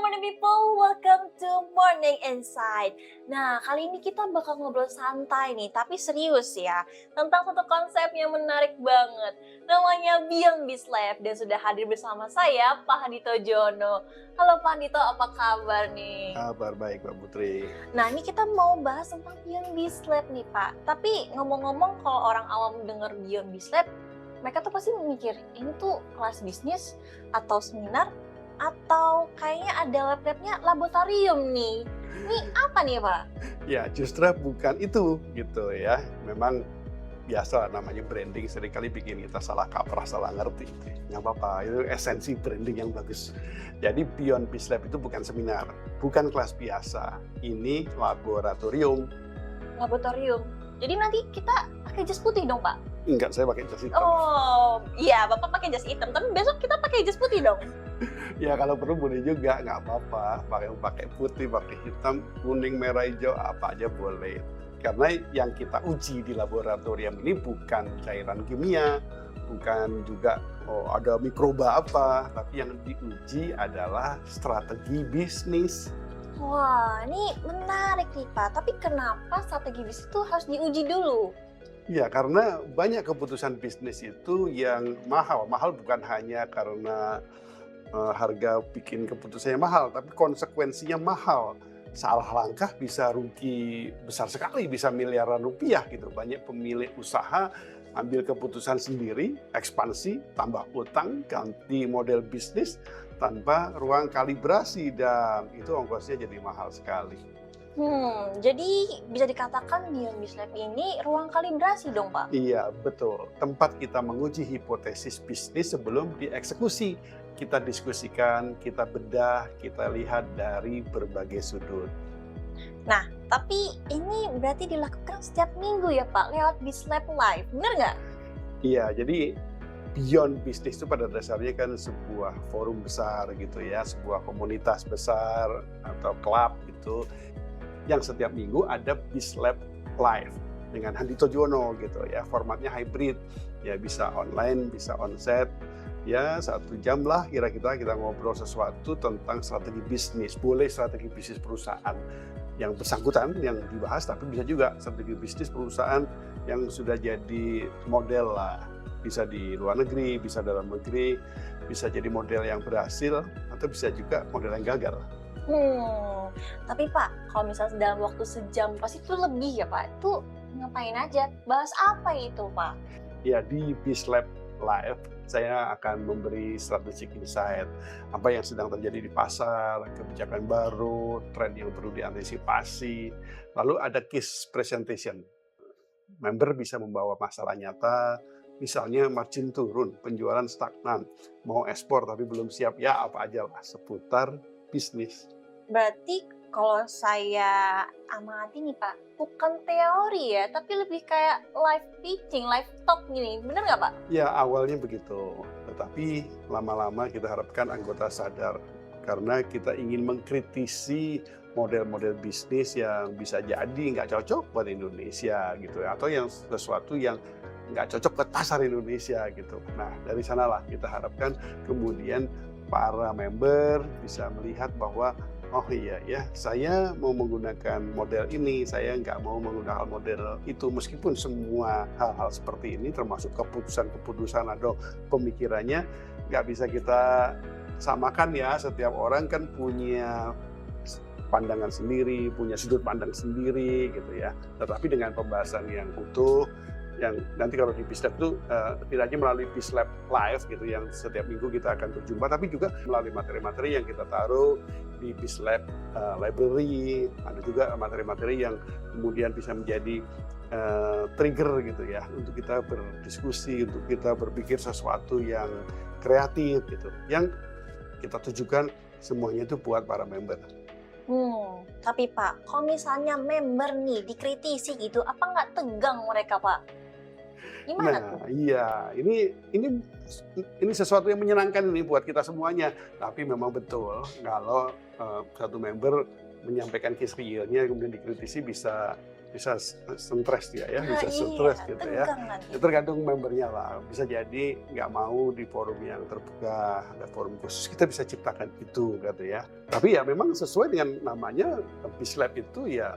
morning people, welcome to Morning Insight. Nah, kali ini kita bakal ngobrol santai nih, tapi serius ya, tentang satu konsep yang menarik banget. Namanya Beyond Biz Lab, dan sudah hadir bersama saya, Pak Handito Jono. Halo Pak Handito, apa kabar nih? Kabar baik, Mbak Putri. Nah, ini kita mau bahas tentang Beyond Biz Lab nih Pak. Tapi ngomong-ngomong, kalau orang awam dengar Beyond Biz Lab, mereka tuh pasti mikir, ini tuh kelas bisnis atau seminar, atau kayaknya ada lab-labnya laboratorium nih. Ini apa nih Pak? Ya, justru bukan itu gitu ya. Memang biasa namanya branding seringkali bikin kita salah kaprah, salah ngerti. Nggak apa-apa, itu esensi branding yang bagus. Jadi Beyond Biz Lab itu bukan seminar, bukan kelas biasa. Ini laboratorium. Laboratorium. Jadi nanti kita pakai jas putih dong Pak? Enggak, saya pakai jas hitam. Oh, iya Bapak pakai jas hitam, tapi besok kita pakai jas putih dong? Ya kalau perlu boleh juga, nggak apa-apa. Pakai putih, pakai hitam, kuning, merah, hijau, apa aja boleh. Karena yang kita uji di laboratorium ini bukan cairan kimia, bukan juga ada mikroba apa, tapi yang diuji adalah strategi bisnis. Wah, ini menarik nih Pak. Tapi kenapa strategi bisnis itu harus diuji dulu? Ya, karena banyak keputusan bisnis itu yang mahal. Mahal bukan hanya karena harga bikin keputusannya mahal, tapi konsekuensinya mahal. Salah langkah bisa rugi besar sekali, bisa miliaran rupiah gitu. Banyak pemilik usaha ambil keputusan sendiri, ekspansi, tambah utang, ganti model bisnis tanpa ruang kalibrasi, dan itu ongkosnya jadi mahal sekali. Jadi bisa dikatakan Beyond Biz Lab ini ruang kalibrasi dong Pak? Iya, betul. Tempat kita menguji hipotesis bisnis sebelum dieksekusi. Kita diskusikan, kita bedah, kita lihat dari berbagai sudut. Nah, tapi ini berarti dilakukan setiap minggu ya Pak, lewat Biz Lab Live, bener nggak? Iya, jadi Beyond Business itu pada dasarnya kan sebuah forum besar gitu ya, sebuah komunitas besar atau klub gitu, yang setiap minggu ada Biz Lab Live dengan Handito Jono gitu ya, formatnya hybrid, ya bisa online, bisa onsite. Ya 1 jam lah kira-kira kita ngobrol sesuatu tentang strategi bisnis. Boleh strategi bisnis perusahaan yang bersangkutan yang dibahas, tapi bisa juga strategi bisnis perusahaan yang sudah jadi model lah. Bisa di luar negeri, bisa dalam negeri, bisa jadi model yang berhasil, atau bisa juga model yang gagal. Tapi Pak, kalau misalnya dalam waktu sejam pasti itu lebih ya Pak, itu ngapain aja? Bahas apa itu Pak? Ya, di Biz Lab Live saya akan memberi strategic insight, apa yang sedang terjadi di pasar, kebijakan baru, tren yang perlu diantisipasi. Lalu ada case presentation. Member bisa membawa masalah nyata, misalnya margin turun, penjualan stagnan, mau ekspor tapi belum siap, ya apa aja lah seputar bisnis. Berarti kalau saya amati nih Pak, bukan teori ya, tapi lebih kayak live pitching, live talk gini, bener nggak Pak? Ya awalnya begitu, tetapi lama-lama kita harapkan anggota sadar karena kita ingin mengkritisi model-model bisnis yang bisa jadi nggak cocok buat Indonesia gitu ya, atau yang sesuatu yang nggak cocok ke pasar Indonesia gitu. Nah dari sanalah kita harapkan kemudian para member bisa melihat bahwa oh iya ya, saya mau menggunakan model ini, saya nggak mau menggunakan model itu. Meskipun semua hal-hal seperti ini termasuk keputusan-keputusan atau pemikirannya nggak bisa kita samakan ya. Setiap orang kan punya pandangan sendiri, punya sudut pandang sendiri gitu ya. Tetapi dengan pembahasan yang utuh, yang nanti kalau di Biz Lab itu tidak hanya melalui Biz Lab Live gitu yang setiap minggu kita akan berjumpa, tapi juga melalui materi-materi yang kita taruh di Biz Lab Library. Ada juga materi-materi yang kemudian bisa menjadi trigger gitu ya untuk kita berdiskusi, untuk kita berpikir sesuatu yang kreatif gitu, yang kita tujukan semuanya itu buat para member. Tapi Pak, kalau misalnya member nih dikritisi gitu, apa nggak tegang mereka Pak? Gimana tuh? Nah, iya, ini sesuatu yang menyenangkan ini buat kita semuanya. Tapi memang betul kalau satu member menyampaikan case realnya kemudian dikritisi bisa stres dia ya, Nah bisa iya, stres gitu ya. tegang nanti. Ya tergantung membernya lah. Bisa jadi nggak mau di forum yang terbuka, ada forum khusus kita bisa ciptakan itu gitu ya. Tapi ya memang sesuai dengan namanya BizLab itu ya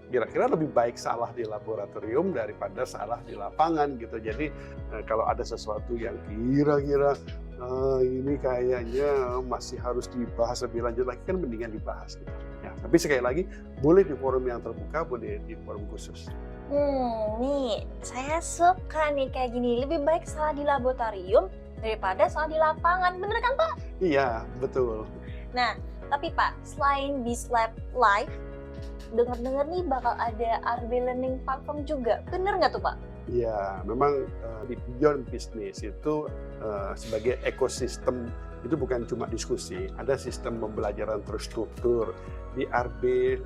kira-kira lebih baik salah di laboratorium daripada salah di lapangan gitu. Jadi kalau ada sesuatu yang kira-kira ini kayaknya masih harus dibahas lebih lanjut lagi kan mendingan dibahas gitu. Ya, tapi sekali lagi boleh di forum yang terbuka, boleh di forum khusus. Nih, saya suka nih kayak gini. Lebih baik salah di laboratorium daripada salah di lapangan. Bener kan, Pak? Iya, betul. Nah, tapi Pak, selain BizLab Live, dengar-dengar nih bakal ada RB Learning Platform juga. Bener nggak tuh, Pak? Ya, memang di Beyond Business itu sebagai ekosistem itu bukan cuma diskusi, ada sistem pembelajaran terstruktur. Di RB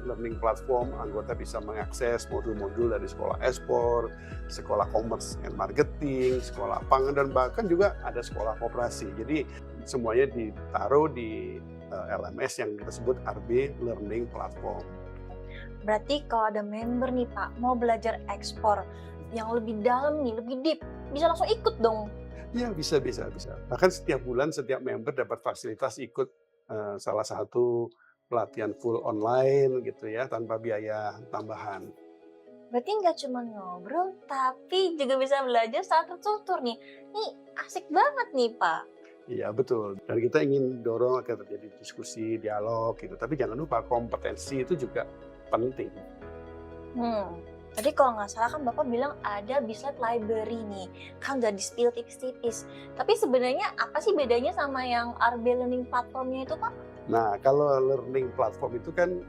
Learning Platform, anggota bisa mengakses modul-modul dari sekolah ekspor, sekolah commerce and marketing, sekolah pangan, dan bahkan juga ada sekolah koperasi. Jadi semuanya ditaruh di LMS yang kita sebut RB Learning Platform. Berarti kalau ada member nih, Pak, mau belajar ekspor yang lebih dalam nih, lebih deep, bisa langsung ikut dong. Ya, bisa. Bahkan setiap bulan setiap member dapat fasilitas ikut salah satu pelatihan full online gitu ya, tanpa biaya tambahan. Berarti nggak cuma ngobrol, tapi juga bisa belajar secara terstruktur nih. Nih, asik banget nih, Pak. Iya, betul. Dan kita ingin dorong agar terjadi diskusi, dialog gitu. Tapi jangan lupa kompetensi itu juga penting. Tadi kalau nggak salah kan Bapak bilang ada BizLab Library nih. Kan udah di-spill tipis-tipis. Tapi sebenarnya apa sih bedanya sama yang RB Learning Platformnya itu, Pak? Nah, kalau learning platform itu kan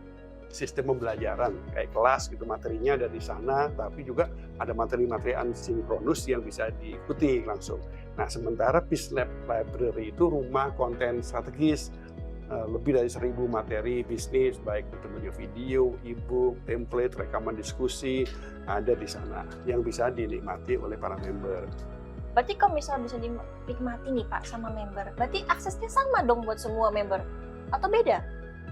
sistem pembelajaran kayak kelas gitu, materinya ada di sana, tapi juga ada materi-materi asinkronus yang bisa diikuti langsung. Nah, sementara BizLab Library itu rumah konten strategis, lebih dari 1.000 materi bisnis, baik itu bentuknya video, e-book, template, rekaman diskusi, ada di sana yang bisa dinikmati oleh para member. Berarti kalau misalnya bisa dinikmati nih Pak sama member, berarti aksesnya sama dong buat semua member? Atau beda?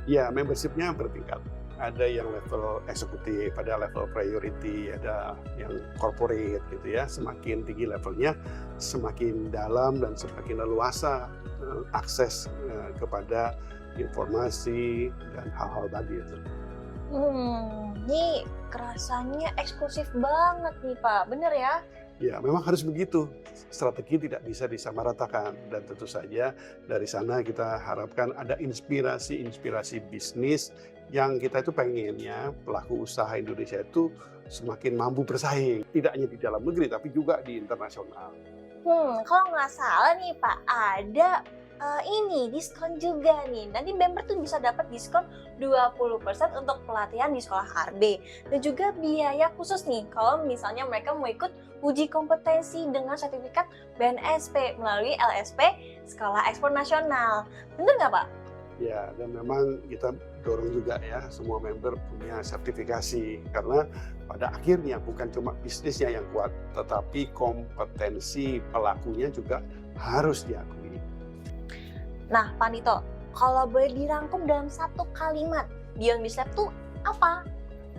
Ya, membership-nya bertingkat. Ada yang level eksekutif, ada level priority, ada yang corporate gitu ya. Semakin tinggi levelnya, semakin dalam dan semakin leluasa akses kepada informasi dan hal-hal tadi itu. Ini kerasanya eksklusif banget nih Pak, bener ya? Ya, memang harus begitu. Strategi tidak bisa disamaratakan, dan tentu saja dari sana kita harapkan ada inspirasi bisnis yang kita itu pengennya pelaku usaha Indonesia itu semakin mampu bersaing, tidak hanya di dalam negeri tapi juga di internasional. Kalau nggak salah nih Pak, ada ini diskon juga nih. Nanti member tuh bisa dapat diskon 20% untuk pelatihan di sekolah RB. Dan juga biaya khusus nih kalau misalnya mereka mau ikut uji kompetensi dengan sertifikat BNSP melalui LSP Sekolah Ekspor Nasional. Bener nggak Pak? Ya, dan memang kita dorong juga ya semua member punya sertifikasi, karena pada akhirnya bukan cuma bisnisnya yang kuat, tetapi kompetensi pelakunya juga harus diakui. Nah, Pak Nito, kalau boleh dirangkum dalam satu kalimat, Beyond BizLab tuh apa?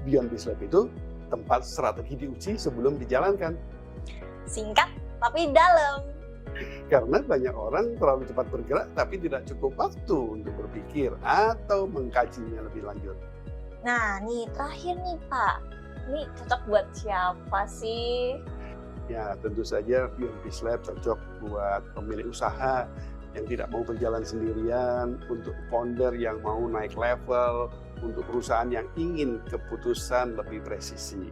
Beyond BizLab itu tempat strategi diuji sebelum dijalankan. Singkat tapi dalam. Karena banyak orang terlalu cepat bergerak tapi tidak cukup waktu untuk berpikir atau mengkajinya lebih lanjut. Nah, nih terakhir nih Pak, ini cocok buat siapa sih? Ya, tentu saja Beyond BizLab cocok buat pemilik usaha yang tidak mau berjalan sendirian, untuk founder yang mau naik level, untuk perusahaan yang ingin keputusan lebih presisi.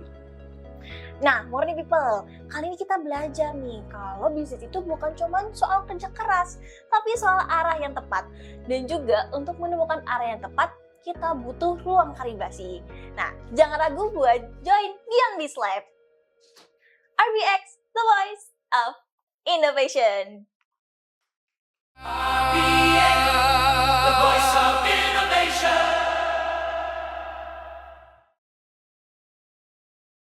Nah, morning people, kali ini kita belajar nih kalau bisnis itu bukan cuma soal kerja keras, tapi soal arah yang tepat. Dan juga untuk menemukan arah yang tepat, kita butuh ruang kalibrasi. Nah, jangan ragu buat join Beyond BizLab. RBX, the voice of innovation.